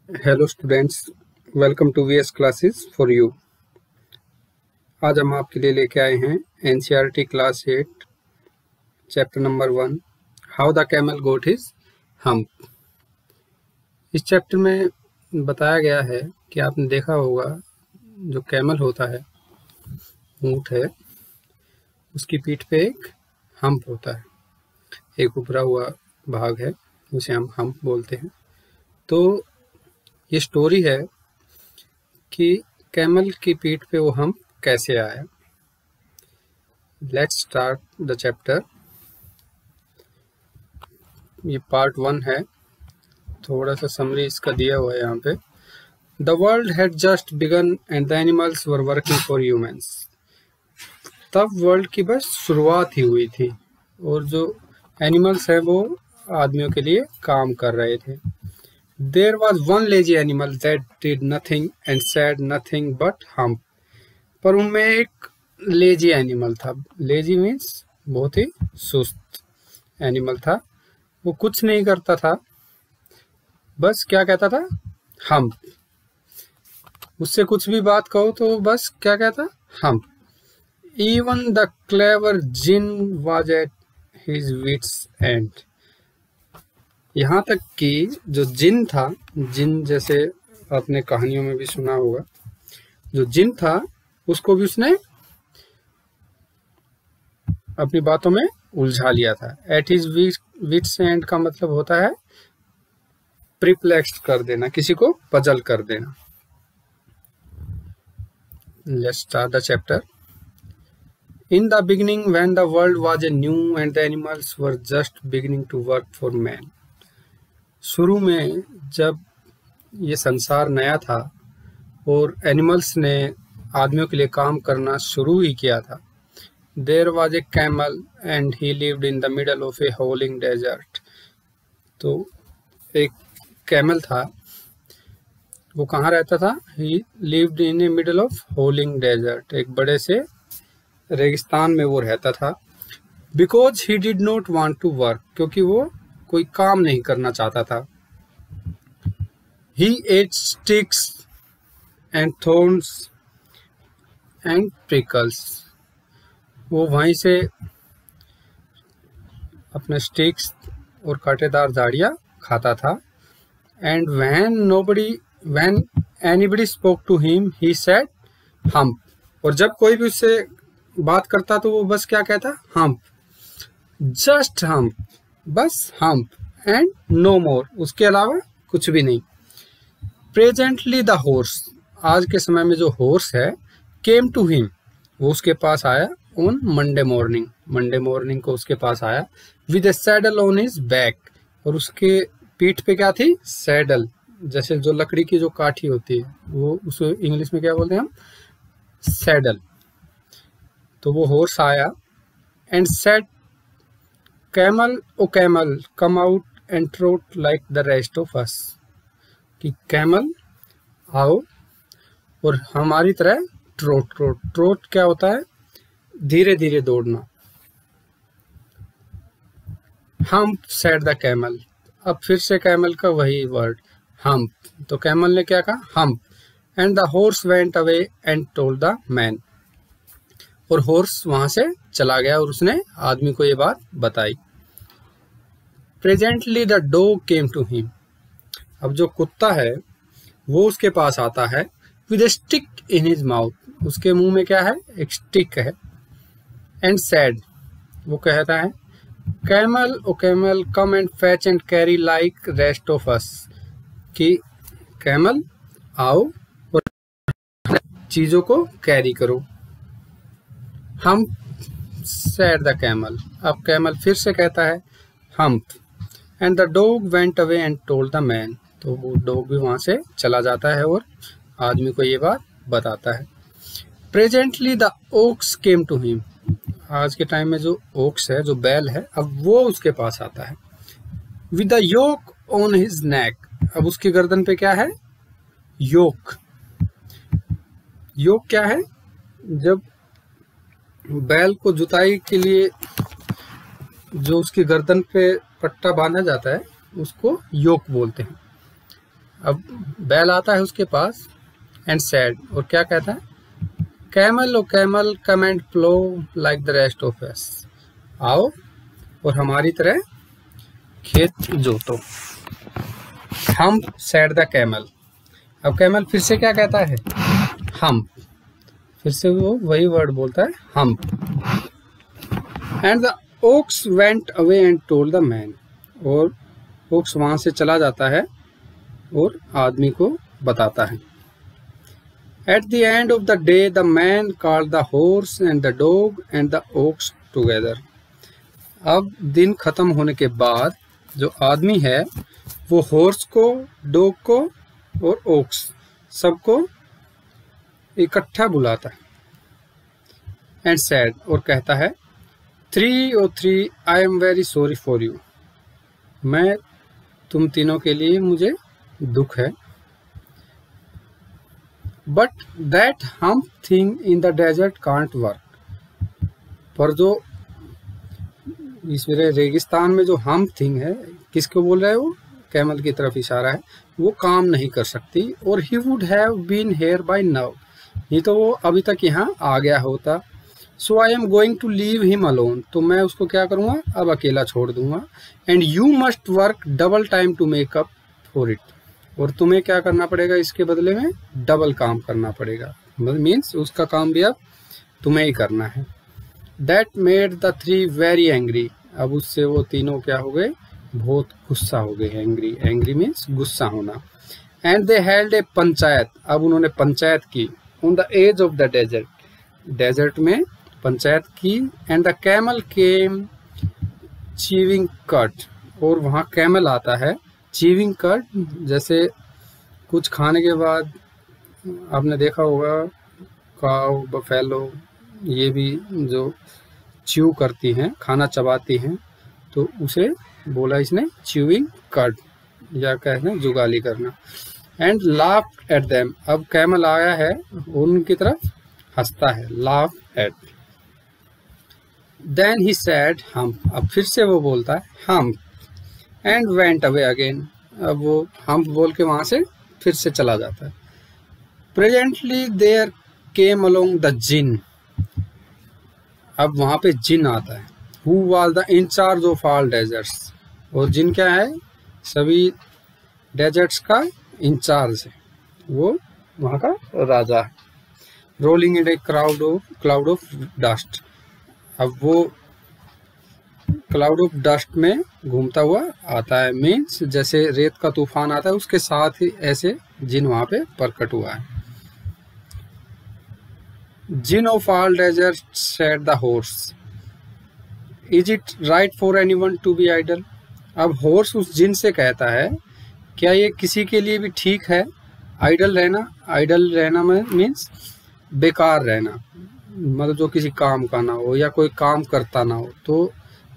Hello students, welcome to VS classes for you. आज हम आपके लिए लेके आए हैं NCERT class 8 chapter number 1 how the camel got his hump. इस चैप्टर में बताया गया है कि आपने देखा होगा जो कैमल होता है, ऊंट है, उसकी पीठ पे एक हम्प होता है, एक उभरा हुआ भाग है, उसे हम हम्प बोलते हैं। तो ये स्टोरी है कि कैमल की पीठ पे वो हम्प कैसे आया। Let's start the chapter. ये पार्ट 1 है, थोड़ा सा समरी इसका दिया हुआ है यहाँ पे। The world had just begun and the animals were working for humans. तब वर्ल्ड की बस शुरुआत ही हुई थी और जो एनिमल्स है वो आदमियों के लिए काम कर रहे थे। There was one lazy animal that did nothing and said nothing but hump। पर उनमें एक लेजी एनिमल था। लेजी मीन्स बहुत ही सुस्त एनिमल था। वो कुछ नहीं करता था, बस क्या कहता था, हम्प। उससे कुछ भी बात कहो तो बस क्या कहता, hump. Even the clever Jinn was at his wits end। यहाँ तक कि जो जिन था, जिन जैसे आपने कहानियों में भी सुना होगा, जो जिन था उसको भी उसने अपनी बातों में उलझा लिया था। एट हिज विट्स एंड का मतलब होता है प्रिप्लेक्स्ड कर देना, किसी को पजल कर देना। Let's start the chapter. In the beginning when the world was a new and the animals were just beginning to work for man. शुरू में जब ये संसार नया था और एनिमल्स ने आदमियों के लिए काम करना शुरू ही किया था। There was a camel and he lived in the middle of a howling desert. तो एक कैमल था, वो कहाँ रहता था, he lived in a middle of howling desert, एक बड़े से रेगिस्तान में वो रहता था। Because he did not want to work, क्योंकि वो कोई काम नहीं करना चाहता था। He ate sticks and thorns and prickles। वो वहीं से अपने स्टिक्स और कांटेदार झाड़ियाँ खाता था। And when anybody spoke to him, he said hump। और जब कोई भी उससे बात करता तो वो बस क्या कहता, hump, just hump, बस hump and no more, उसके अलावा कुछ भी नहीं। प्रेजेंटली द हॉर्स, आज के समय में जो हॉर्स है, केम टू हिम, वो उसके पास आया। ऑन मंडे मॉर्निंग को उसके पास आया। With A saddle on his back, और उसके पीठ पे क्या थी, सैडल, जैसे जो लकड़ी की जो काठी होती है, वो उसको इंग्लिश में क्या बोलते हैं हम, सैडल। तो वो हॉर्स आया and said camel O camel come out and trot like the rest of us. कि कैमल आओ और हमारी तरह ट्रोट क्या होता है, धीरे धीरे दौड़ना। हम्प सेड द कैमल, अब फिर से कैमल का वही वर्ड हम्प। तो कैमल ने क्या कहा, hump. And the horse went away and told the man, और हॉर्स वहां से चला गया और उसने आदमी को ये बात बताई। Presently the dog came to him, अब जो कुत्ता है वो उसके पास आता है। With a stick in his mouth, उसके मुंह में क्या है, एक स्टिक है। एंड सैड, वो कहता है camel O camel come and fetch and carry like rest of us. कि कैमल आओ और चीजों को कैरी करो। हम सैड द कैमल, अब कैमल फिर से कहता है humph. And the dog went away and told the man, तो वो डॉग भी वहां से चला जाता है और आदमी को ये बात बताता है। Presently the ox came to him, आज के टाइम में जो ओक्स है, जो बैल है, अब वो उसके पास आता है। With the yoke on his neck, अब उसकी गर्दन पे क्या है, योक। योक क्या है, जब बैल को जुताई के लिए जो उसकी गर्दन पे पट्टा बांधा जाता है उसको योक बोलते हैं। अब बैल आता है उसके पास एंड सैड, और क्या कहता है, camel O camel come and plough like the rest of us, आओ और हमारी तरह खेत जोतो। हम सैड द कैमल, अब कैमल फिर से क्या कहता है, हम, फिर से वो वही वर्ड बोलता है, humph. And the ox went away and told the man, और ओक्स वहां से चला जाता है और आदमी को बताता है। At the end of the day the man called the horse and the dog and the ox together. अब दिन खत्म होने के बाद जो आदमी है वो हॉर्स को, डॉग को और ओक्स सबको इकट्ठा बुलाता है। एंड सैड, और कहता है, 303 I am very sorry for you, मैं तुम तीनों के लिए मुझे दुख है। But that humph thing in the desert can't work, पर जो इस रेगिस्तान में जो हम थिंग है, किसको बोल रहा है वो, कैमल की तरफ इशारा है, वो काम नहीं कर सकती। और he would have been here by now, नहीं तो वो अभी तक यहाँ आ गया होता। So I am going to leave him alone, तो मैं उसको क्या करूँगा, अब अकेला छोड़ दूंगा। And you must work double time to make up for it, और तुम्हें क्या करना पड़ेगा, इसके बदले में डबल काम करना पड़ेगा, मीन्स उसका काम भी अब तुम्हें ही करना है। That made the three very angry, अब उससे वो तीनों क्या हो गए, बहुत गुस्सा हो गए। एंग्री, एंग्री मीन्स गुस्सा होना। And they held a panchayat, अब उन्होंने पंचायत की। On the edge of the desert, desert में पंचायत की। And the camel came chewing cud, और वहाँ कैमल आता है। चीविंग कट जैसे कुछ खाने के बाद आपने देखा होगा, काऊ, बफेलो, ये भी जो च्यू करती हैं, खाना चबाती हैं, तो उसे बोला इसने च्यूइंग कट, या कहते हैं जुगाली करना। एंड लाफ एट देम, अब कैमल आया है उनकी तरफ हंसता है, laugh at. Then he said humph, अब फिर से वो बोलता है humph. And went away again, अब वो हम बोल के वहां से फिर से चला जाता है। Presently there came along the jinn, अब वहां पे जिन आता है। Who was the in charge of all deserts, और जिन क्या है, सभी डेजर्ट्स का इंचार्ज है, वो वहां का राजा है। Rolling in A cloud of dust, अब वो क्लाउड ऑफ डस्ट में घूमता हुआ आता है, मीन्स जैसे रेत का तूफान आता है उसके साथ ही ऐसे जिन वहां पे प्रकट हुआ है। Jinn of all desert said the horse, is it right for anyone to be idle, अब हॉर्स उस जिन से कहता है, क्या ये किसी के लिए भी ठीक है आइडल रहना। आइडल रहना में मीन्स बेकार रहना, मतलब जो किसी काम का ना हो या कोई काम करता ना हो, तो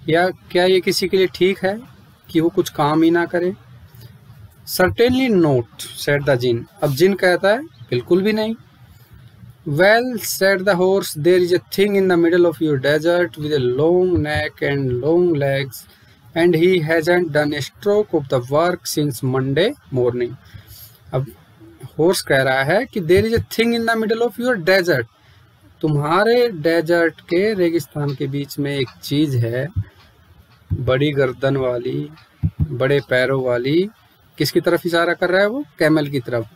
या क्या ये किसी के लिए ठीक है कि वो कुछ काम ही ना करे। Certainly note said the jinn, अब जिन कहता है बिल्कुल भी नहीं। Well, said the horse, there is a thing in the middle of your desert with a long neck and long legs, and he hasn't done a stroke of the work since Monday morning. अब horse कह रहा है कि there is a thing in the middle of your desert, तुम्हारे desert के रेगिस्तान के बीच में एक चीज है, बड़ी गर्दन वाली, बड़े पैरों वाली। किसकी तरफ इशारा कर रहा है वो, कैमल की तरफ।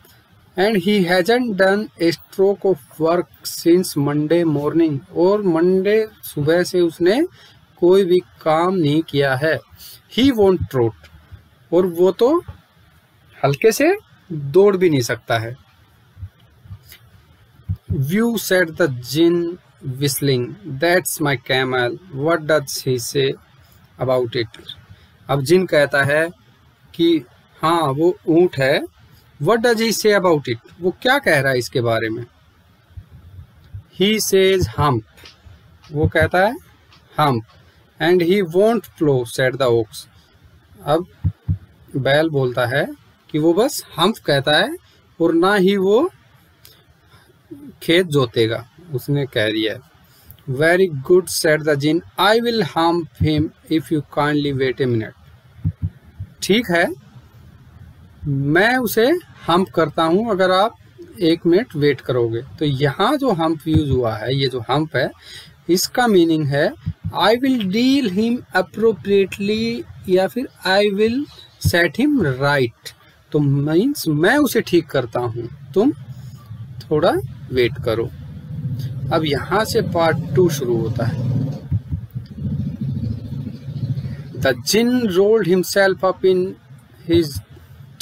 And he hasn't done A stroke of work since Monday morning, और मंडे सुबह से उसने कोई भी काम नहीं किया है। ही वोंट ट्रोट, और वो तो हल्के से दौड़ भी नहीं सकता है। Whew said the djinn whistling, that's my camel, what does he say about it? अब जिन कहता है कि हाँ वो ऊंट है, what does he say about it? वो क्या कह रहा है इसके बारे में। he says hump, वो कहता है hump, and he won't plow said the ox, अब बैल बोलता है कि वो बस hump कहता है और ना ही वो खेत जोतेगा, उसने कह दिया है। Very good said the djinn, I will humph him if you kindly wait a minute, ठीक है मैं उसे हम्प करता हूँ अगर आप 1 मिनट वेट करोगे। तो यहाँ जो हम्प यूज हुआ है, ये जो हम्प है, इसका मीनिंग है I will deal him appropriately या फिर I will set him right. तो मीन्स मैं उसे ठीक करता हूँ, तुम थोड़ा वेट करो। अब यहाँ से पार्ट 2 शुरू होता है। The djinn rolled himself up in his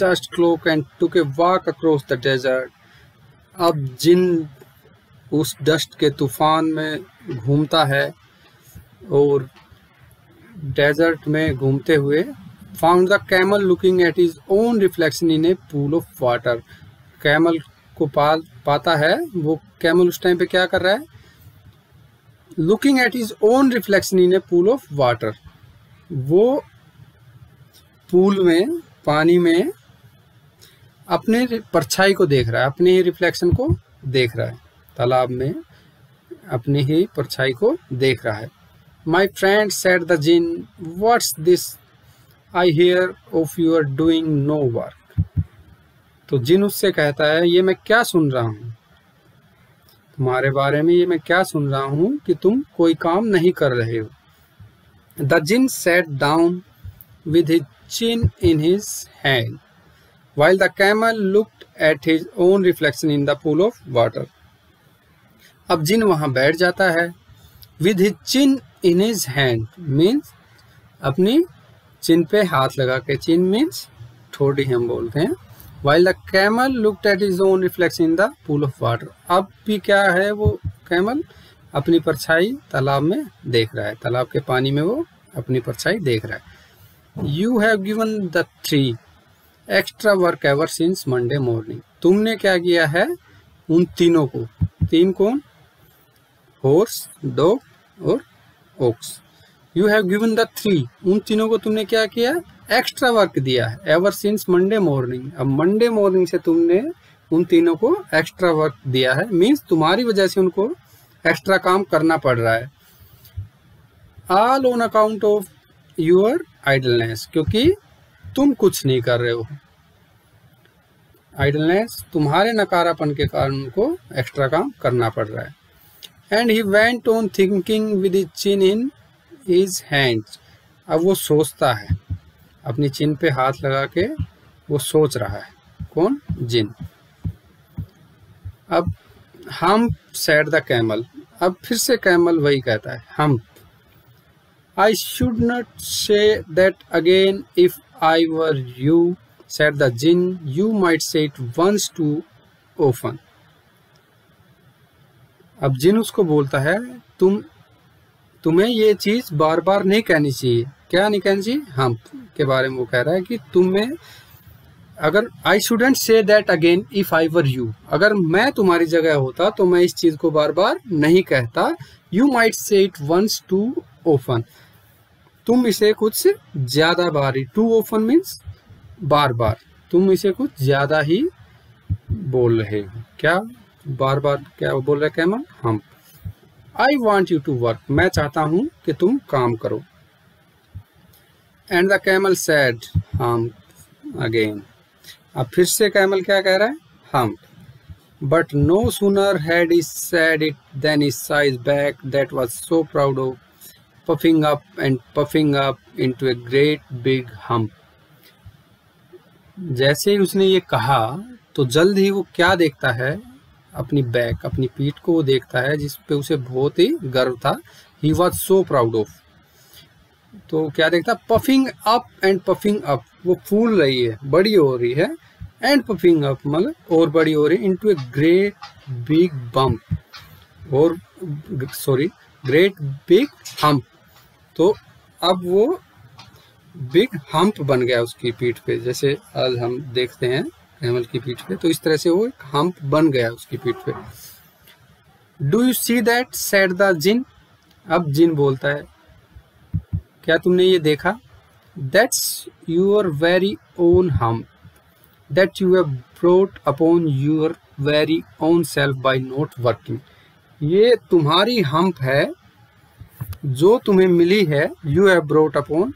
dust cloak and took a walk across the desert. अब जिन उस डस्ट के तूफान में घूमता है और डेजर्ट में घूमते हुए found the camel looking at his own reflection in A pool of water. Camel को पाता है, वो कैमल उस टाइम पे क्या कर रहा है, looking at his own reflection in A pool of water. वो पूल में, पानी में अपने परछाई को देख रहा है, अपने ही रिफ्लेक्शन को देख रहा है, तालाब में अपनी ही परछाई को देख रहा है। My friend said the djinn, what's this I hear of your doing no work. तो जिन उससे कहता है, ये मैं क्या सुन रहा हूँ तुम्हारे बारे में, ये मैं क्या सुन रहा हूँ कि तुम कोई काम नहीं कर रहे हो। The djinn sat down with his chin in his hand while the camel looked at his own reflection in the pool of water। अब जिन वहां बैठ जाता है। with his chin in his hand means अपनी चिन पे हाथ लगा के, चिन means ठोड़ी हम बोलते हैं। while the camel looked at his own reflection in the pool of water। अब भी क्या है, वो कैमल अपनी परछाई तालाब में देख रहा है, तालाब के पानी में वो अपनी परछाई देख रहा है। You have given the tree extra work ever since Monday morning. तुमने क्या किया है उन तीनों को, तीन कौन, हॉर्स, डॉग और ox. You have given the 3, उन तीनों को तुमने क्या किया, एक्स्ट्रा वर्क दिया है, एवर सिंस मंडे मॉर्निंग। अब मंडे मॉर्निंग से तुमने उन तीनों को एक्स्ट्रा वर्क दिया है, मीन्स तुम्हारी वजह से उनको एक्स्ट्रा काम करना पड़ रहा है। All on account of your idleness, क्योंकि तुम कुछ नहीं कर रहे हो। आइडलनेस, तुम्हारे नकारापन के कारण उनको एक्स्ट्रा काम करना पड़ रहा है। And he went on thinking with his chin in his hands. अब वो सोचता है, अपनी चिन पे हाथ लगा के वो सोच रहा है। कौन, जिन। अब हम सेड द कैमल, अब फिर से कैमल वही कहता है, हम। I should not say that again if I were you, said the jinn. You might say it once too often. अब जिन उसको बोलता है, तुम्हें ये चीज बार बार नहीं कहनी चाहिए। क्या नहीं कहनी चाहिए, हम के बारे में वो कह रहा है कि तुम्हें, अगर I shouldn't say that again if I were you, अगर मैं तुम्हारी जगह होता तो मैं इस चीज को बार बार नहीं कहता। You might say it once too often, तुम इसे कुछ ज्यादा बार ही, टू ओफन मीन्स बार बार, तुम इसे कुछ ज्यादा ही बोल रहे हो। क्या बार बार क्या बोल रहे camel, humph. I want you to work, मैं चाहता हूं कि तुम काम करो। And the camel said humph again. अब फिर से कैमल क्या कह रहा है, humph. But no sooner had he said it than he saw his back that was so proud of puffing up into a great big hump। जैसे ही उसने ये कहा तो जल्द ही वो क्या देखता है, अपनी बैक, अपनी पीठ को वो देखता है जिस पे उसे बहुत ही गर्व था। He was so proud of, तो क्या देखता, puffing up and puffing up, वो फूल रही है, बड़ी हो रही है, एंड पफिंग अप मतलब और बड़ी हो रही है, into a great big bump, और सॉरी ग्रेट बिग हम्प। तो अब वो बिग हम्प बन गया उसकी पीठ पे, जैसे आज हम देखते हैं कैमल की पीठ पे, तो इस तरह से वो एक हम्प बन गया उसकी पीठ पे। Do you see that said the jinn. अब जिन बोलता है, क्या तुमने ये देखा, that's your very own hump that you have brought upon your very own self by not working. ये तुम्हारी हम्प है जो तुम्हें मिली है, you have brought upon,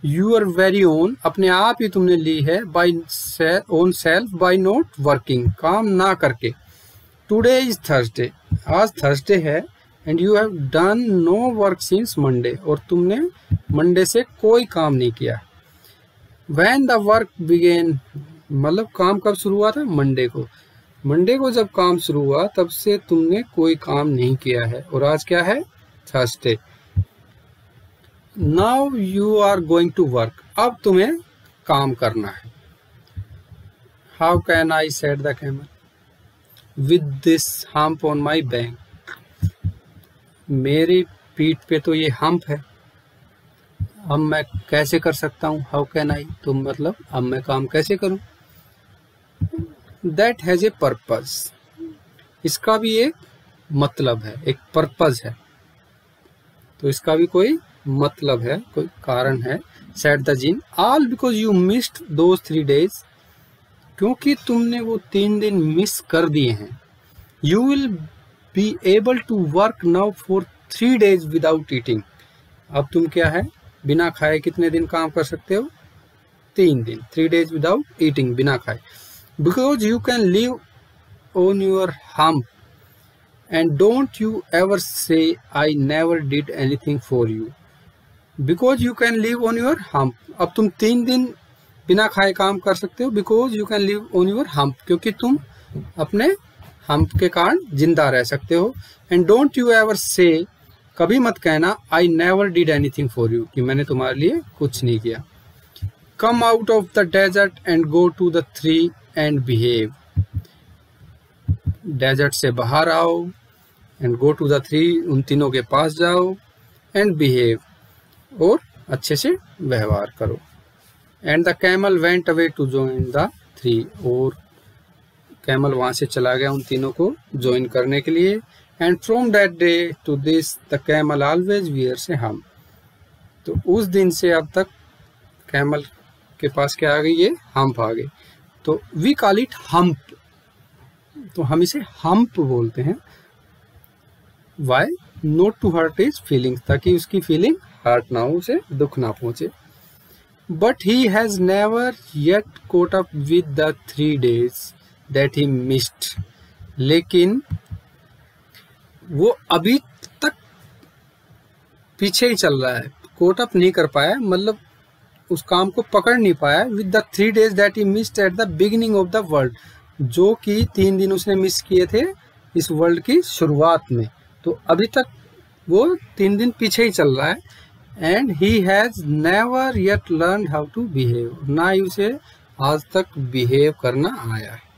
your very own, अपने आप ही तुमने ली है, by own self by not working, काम ना करके। टुडे इज थर्सडे, आज थर्सडे है, and you have done no work since Monday, और तुमने मंडे से कोई काम नहीं किया। व्हेन द वर्क बिगेन, मतलब काम कब शुरू हुआ था? मंडे को। मंडे को जब काम शुरू हुआ तब से तुमने कोई काम नहीं किया है, और आज क्या है? Thursday. Now you are going to work, अब तुम्हें काम करना है। How can I, said the camel, with this humph on my back, मेरी पीठ पे तो ये हम्प है, अब मैं कैसे कर सकता हूँ? हाउ कैन आई, तो मतलब अब मैं काम कैसे करूँ? दैट हैज ए पर्पज, इसका भी एक मतलब है, एक पर्पज है, तो इसका भी कोई मतलब है, कोई कारण है। Said the djinn, all because you missed those 3 days, क्योंकि तुमने वो 3 दिन मिस कर दिए हैं। You will be able to work now for 3 days without eating, अब तुम क्या है? बिना खाए कितने दिन काम कर सकते हो? 3 दिन। 3 days विदाउट ईटिंग, बिना खाए। Because you can live on your hump and don't you ever से आई never did anything for you. Because you can live on your hump, अब तुम 3 दिन बिना खाए काम कर सकते हो। Because you can live on your hump, क्योंकि तुम अपने हम्प के कारण जिंदा रह सकते हो। एंड डोंट यू एवर से, कभी मत कहना, I never did anything for you, कि मैंने तुम्हारे लिए कुछ नहीं किया। Come out of the desert and go to the three and behave, डेजर्ट से बाहर आओ, and go to the three, उन तीनों के पास जाओ, एंड बिहेव, और अच्छे से व्यवहार करो। And the camel went away to join the three, और कैमल वहां से चला गया उन तीनों को ज्वाइन करने के लिए। And from that day to this the camel always wears a humph, तो उस दिन से अब तक कैमल के पास क्या आ गई? ये हम्प आ गई। तो वी कॉल इट हम्प, तो हम इसे हम्प बोलते हैं। Why? Not to hurt his feelings, ताकि उसकी फीलिंग हर्ट ना हो, उसे दुख ना पहुंचे। But he has never yet caught up with the 3 days that he missed, लेकिन वो अभी तक पीछे ही चल रहा है, कोट अप नहीं कर पाया, मतलब उस काम को पकड़ नहीं पाया। With the 3 days that he missed at the beginning of the world, जो कि 3 दिन उसने मिस किए थे इस वर्ल्ड की शुरुआत में, तो अभी तक वो 3 दिन पीछे ही चल रहा है। And he has never yet learn how to behave, ना ही उसे आज तक बिहेव करना आया है।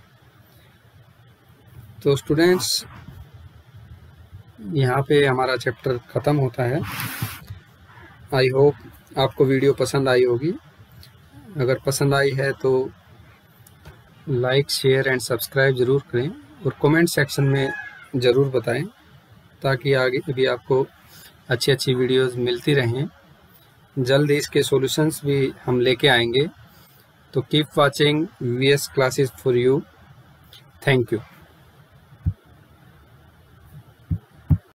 तो स्टूडेंट्स, यहाँ पे हमारा चैप्टर ख़त्म होता है। आई होप आपको वीडियो पसंद आई होगी। अगर पसंद आई है तो लाइक, शेयर एंड सब्सक्राइब ज़रूर करें, और कमेंट सेक्शन में ज़रूर बताएं, ताकि आगे भी आपको अच्छी अच्छी वीडियोस मिलती रहें। जल्द इसके सॉल्यूशंस भी हम लेके आएंगे। तो keep watching VS classes for you. Thank you.